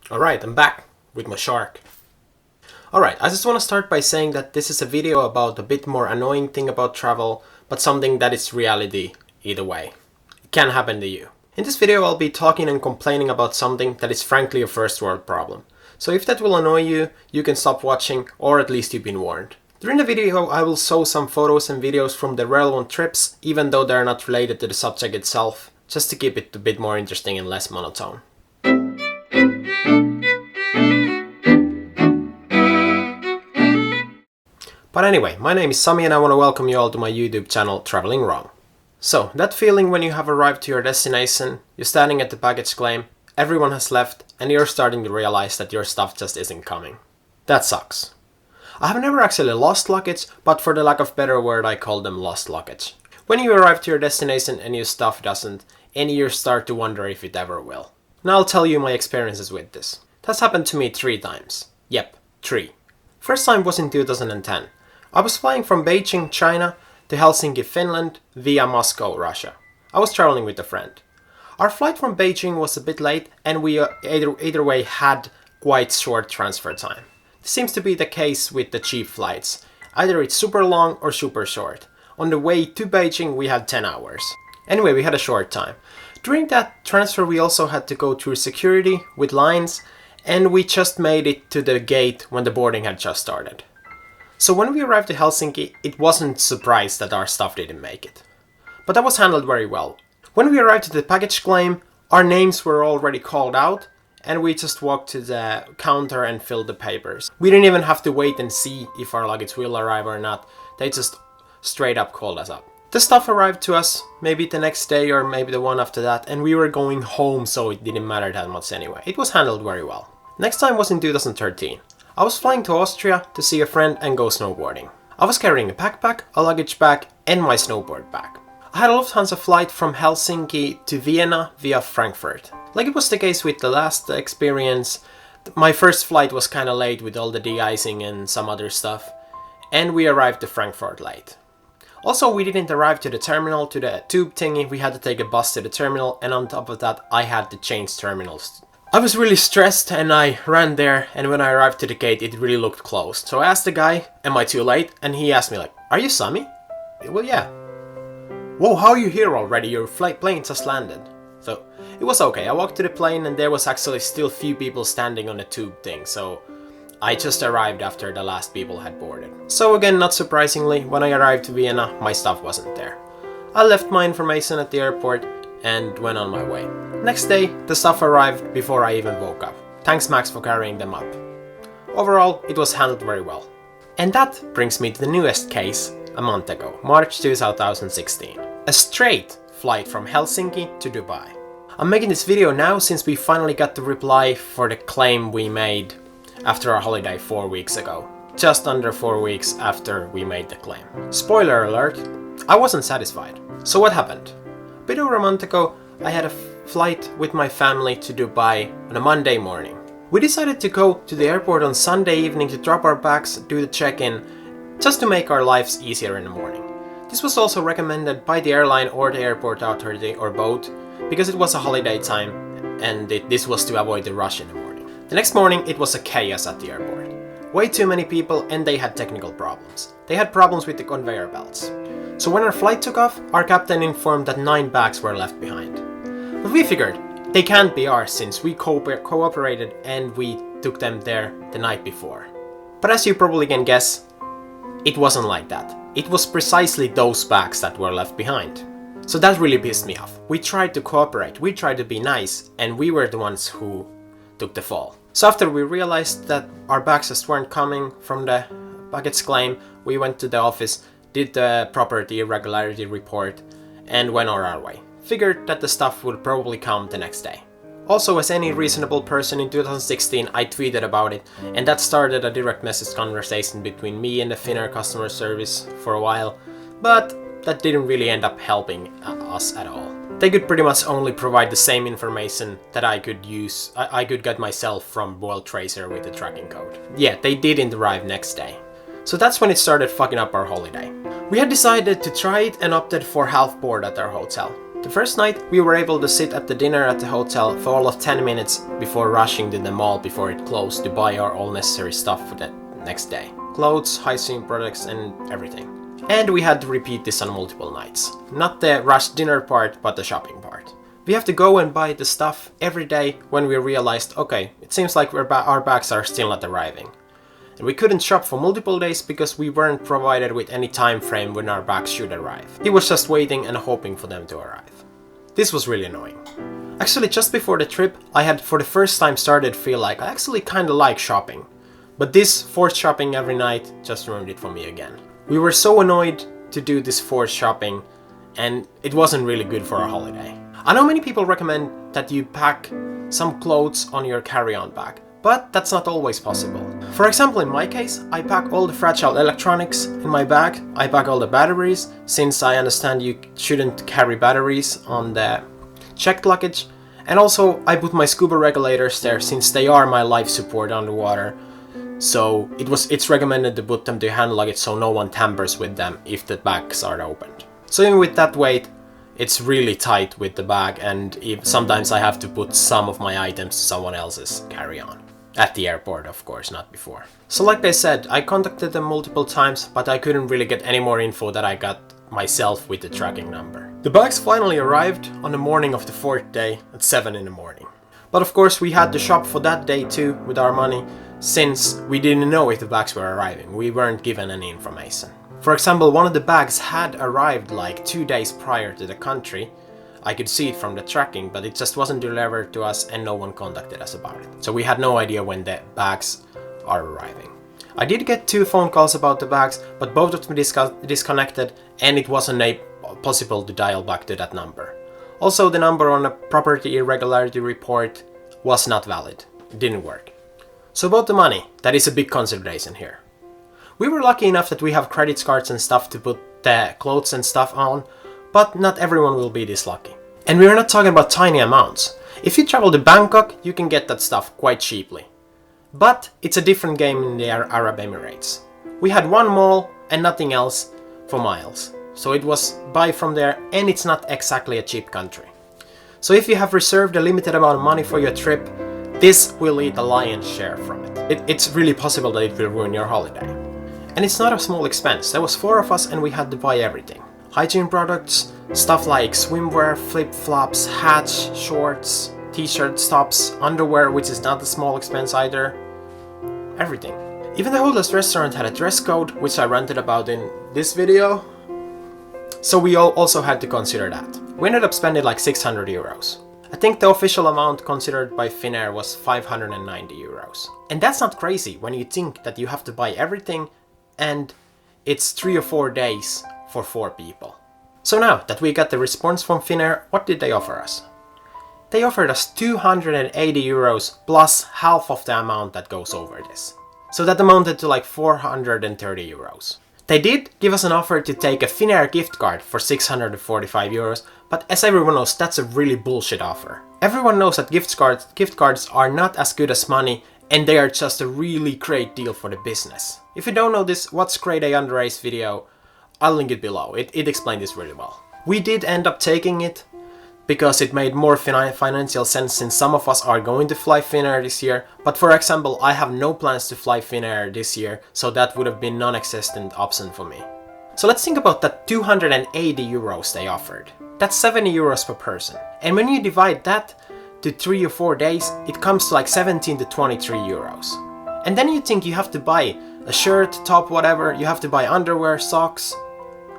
Alright, I'm back with my shark. Alright, I just want to start by saying that this is a video about a bit more annoying thing about travel, but something that is reality either way. It can happen to you. In this video I'll be talking and complaining about something that is frankly a first world problem. So if that will annoy you, you can stop watching, or at least you've been warned. During the video I will show some photos and videos from the relevant trips, even though they are not related to the subject itself, just to keep it a bit more interesting and less monotone. But anyway, my name is Sami and I want to welcome you all to my YouTube channel Traveling Wrong. So, that feeling when you have arrived to your destination, you're standing at the baggage claim, everyone has left, and you're starting to realize that your stuff just isn't coming. That sucks. I have never actually lost luggage, but for the lack of better word I call them lost luggage. When you arrive to your destination and your stuff doesn't, and you start to wonder if it ever will. Now I'll tell you my experiences with this. That's happened to me 3 times. Yep, 3. First time was in 2010. I was flying from Beijing, China to Helsinki, Finland via Moscow, Russia. I was traveling with a friend. Our flight from Beijing was a bit late and we either way had quite short transfer time. This seems to be the case with the cheap flights. Either it's super long or super short. On the way to Beijing we had 10 hours. Anyway, we had a short time. During that transfer we also had to go through security with lines, and we just made it to the gate when the boarding had just started. So when we arrived to Helsinki, it wasn't a surprise that our stuff didn't make it. But that was handled very well. When we arrived at the baggage claim, our names were already called out, and we just walked to the counter and filled the papers. We didn't even have to wait and see if our luggage will arrive or not. They just straight up called us up. The stuff arrived to us maybe the next day or maybe the one after that, and we were going home, so it didn't matter that much anyway. It was handled very well. Next time was in 2013. I was flying to Austria to see a friend and go snowboarding. I was carrying a backpack, a luggage bag and my snowboard bag. I had a Lufthansa flight from Helsinki to Vienna via Frankfurt. Like it was the case with the last experience, my first flight was kinda late with all the de-icing and some other stuff, and we arrived to Frankfurt late. Also, we didn't arrive to the terminal, to the tube thingy, we had to take a bus to the terminal, and on top of that I had to change terminals. I was really stressed and I ran there, and when I arrived to the gate it really looked closed. So I asked the guy, am I too late? And he asked me like, are you Sami? Well, yeah. Whoa, how are you here already? Your plane just landed. So it was okay. I walked to the plane and there was actually still few people standing on the tube thing, so I just arrived after the last people had boarded. So again, not surprisingly, when I arrived to Vienna, my stuff wasn't there. I left my information at the airport and went on my way. Next day, the stuff arrived before I even woke up. Thanks Max for carrying them up. Overall, it was handled very well. And that brings me to the newest case, a month ago, March 2016. A straight flight from Helsinki to Dubai. I'm making this video now since we finally got the reply for the claim we made after our holiday 4 weeks ago. Just under 4 weeks after we made the claim. Spoiler alert, I wasn't satisfied. So what happened? A bit over a month ago, I had a flight with my family to Dubai on a Monday morning. We decided to go to the airport on Sunday evening to drop our bags, do the check-in, just to make our lives easier in the morning. This was also recommended by the airline or the airport authority or both, because it was a holiday time and this was to avoid the rush in the morning. The next morning it was a chaos at the airport. Way too many people and they had technical problems. They had problems with the conveyor belts. So when our flight took off, our captain informed that 9 bags were left behind. But we figured, they can't be ours since we cooperated and we took them there the night before. But as you probably can guess, it wasn't like that. It was precisely those bags that were left behind. So that really pissed me off. We tried to cooperate, we tried to be nice, and we were the ones who took the fall. So after we realized that our bags just weren't coming from the baggage claim, we went to the office, did the property irregularity report, and went on our way. Figured that the stuff would probably come the next day. Also, as any reasonable person in 2016, I tweeted about it, and that started a direct message conversation between me and the Finnair customer service for a while, but that didn't really end up helping us at all. They could pretty much only provide the same information that I could get myself from World Tracer with the tracking code. Yeah, they didn't arrive next day. So that's when it started fucking up our holiday. We had decided to try it and opted for half board at our hotel. The first night we were able to sit at the dinner at the hotel for all of 10 minutes before rushing to the mall before it closed to buy our all necessary stuff for the next day. Clothes, hygiene products and everything. And we had to repeat this on multiple nights. Not the rushed dinner part, but the shopping part. We have to go and buy the stuff every day when we realized, okay, it seems like our bags are still not arriving. And we couldn't shop for multiple days because we weren't provided with any time frame when our bags should arrive. He was just waiting and hoping for them to arrive. This was really annoying. Actually, just before the trip, I had for the first time started to feel like I actually kinda like shopping. But this forced shopping every night just ruined it for me again. We were so annoyed to do this forced shopping, and it wasn't really good for our holiday. I know many people recommend that you pack some clothes on your carry-on bag, but that's not always possible. For example, in my case, I pack all the fragile electronics in my bag. I pack all the batteries, since I understand you shouldn't carry batteries on the checked luggage. And also, I put my scuba regulators there, since they are my life support underwater. So it's recommended to put them to hand luggage so no one tampers with them if the bags are opened. So even with that weight, it's really tight with the bag, and sometimes I have to put some of my items to someone else's carry-on. At the airport, of course, not before. So like I said, I contacted them multiple times, but I couldn't really get any more info that I got myself with the tracking number. The bags finally arrived on the morning of the 4th day at 7 in the morning. But of course we had to shop for that day too with our money, since we didn't know if the bags were arriving. We weren't given any information. For example, one of the bags had arrived like 2 days prior to the country. I could see it from the tracking, but it just wasn't delivered to us and no one contacted us about it. So we had no idea when the bags are arriving. I did get 2 phone calls about the bags, but both of them disconnected and it wasn't possible to dial back to that number. Also, the number on the property irregularity report was not valid. It didn't work. So about the money, that is a big consideration here. We were lucky enough that we have credit cards and stuff to put the clothes and stuff on, but not everyone will be this lucky. And we're not talking about tiny amounts. If you travel to Bangkok, you can get that stuff quite cheaply. But it's a different game in the Arab Emirates. We had one mall and nothing else for miles. So it was buy from there, and it's not exactly a cheap country. So if you have reserved a limited amount of money for your trip, this will eat a lion's share from it. It's really possible that it will ruin your holiday. And it's not a small expense. There was 4 of us and we had to buy everything. Hygiene products, stuff like swimwear, flip-flops, hats, shorts, t-shirts, tops, underwear, which is not a small expense either. Everything. Even the hotel's restaurant had a dress code, which I ranted about in this video. So we also had to consider that. We ended up spending like 600 euros. I think the official amount considered by Finnair was 590 euros. And that's not crazy when you think that you have to buy everything and it's 3 or 4 days for 4 people. So now that we got the response from Finnair, what did they offer us? They offered us 280 euros plus half of the amount that goes over this. So that amounted to like 430 euros. They did give us an offer to take a Finnair gift card for 645 euros, but as everyone knows, that's a really bullshit offer. Everyone knows that gift cards are not as good as money, and they are just a really great deal for the business. If you don't know this What's Grade A Underage video, I'll link it below. It explained this really well. We did end up taking it because it made more financial sense since some of us are going to fly Finnair this year. But for example, I have no plans to fly Finnair this year, so that would have been non-existent option for me. So let's think about that 280 euros they offered. That's 70 euros per person. And when you divide that to 3 or 4 days, it comes to like 17 to 23 euros. And then you think you have to buy a shirt, top, whatever, you have to buy underwear, socks.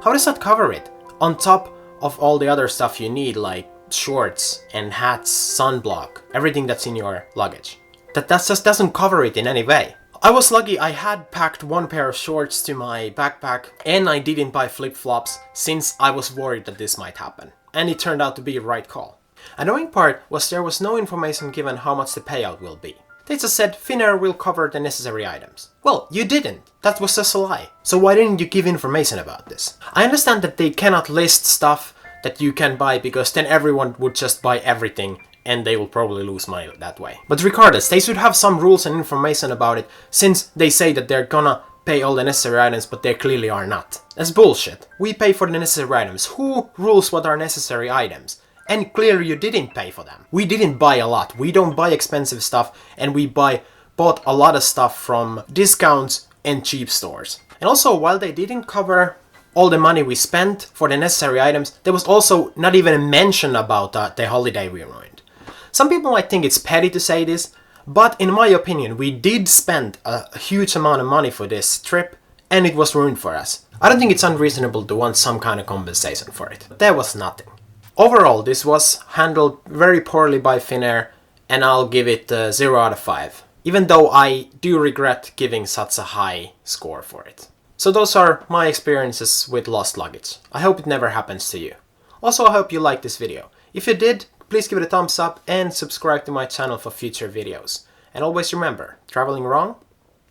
How does that cover it? On top of all the other stuff you need, like shorts and hats, sunblock, everything that's in your luggage. That just doesn't cover it in any way. I was lucky I had packed 1 pair of shorts to my backpack and I didn't buy flip-flops since I was worried that this might happen. And it turned out to be a right call. Annoying part was there was no information given how much the payout will be. They just said Finnair will cover the necessary items. Well, you didn't. That was just a lie. So why didn't you give information about this? I understand that they cannot list stuff that you can buy because then everyone would just buy everything and they will probably lose money that way. But regardless, they should have some rules and information about it since they say that they're gonna pay all the necessary items, but they clearly are not. That's bullshit. We pay for the necessary items. Who rules what are necessary items? And clearly you didn't pay for them. We didn't buy a lot. We don't buy expensive stuff, and we bought a lot of stuff from discounts and cheap stores. And also, while they didn't cover all the money we spent for the necessary items, there was also not even a mention about the holiday we ruined. Some people might think it's petty to say this, but in my opinion, we did spend a huge amount of money for this trip, and it was ruined for us. I don't think it's unreasonable to want some kind of compensation for it. There was nothing. Overall, this was handled very poorly by Finnair, and I'll give it 0 out of 5. Even though I do regret giving such a high score for it. So those are my experiences with lost luggage. I hope it never happens to you. Also, I hope you liked this video. If you did, please give it a thumbs up and subscribe to my channel for future videos. And always remember, traveling wrong?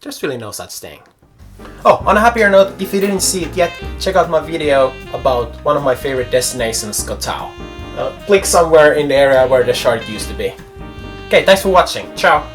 There's really no such thing. Oh, on a happier note, if you didn't see it yet, check out my video about one of my favorite destinations, Koh Tao. Click somewhere in the area where the shark used to be. Okay, thanks for watching. Ciao!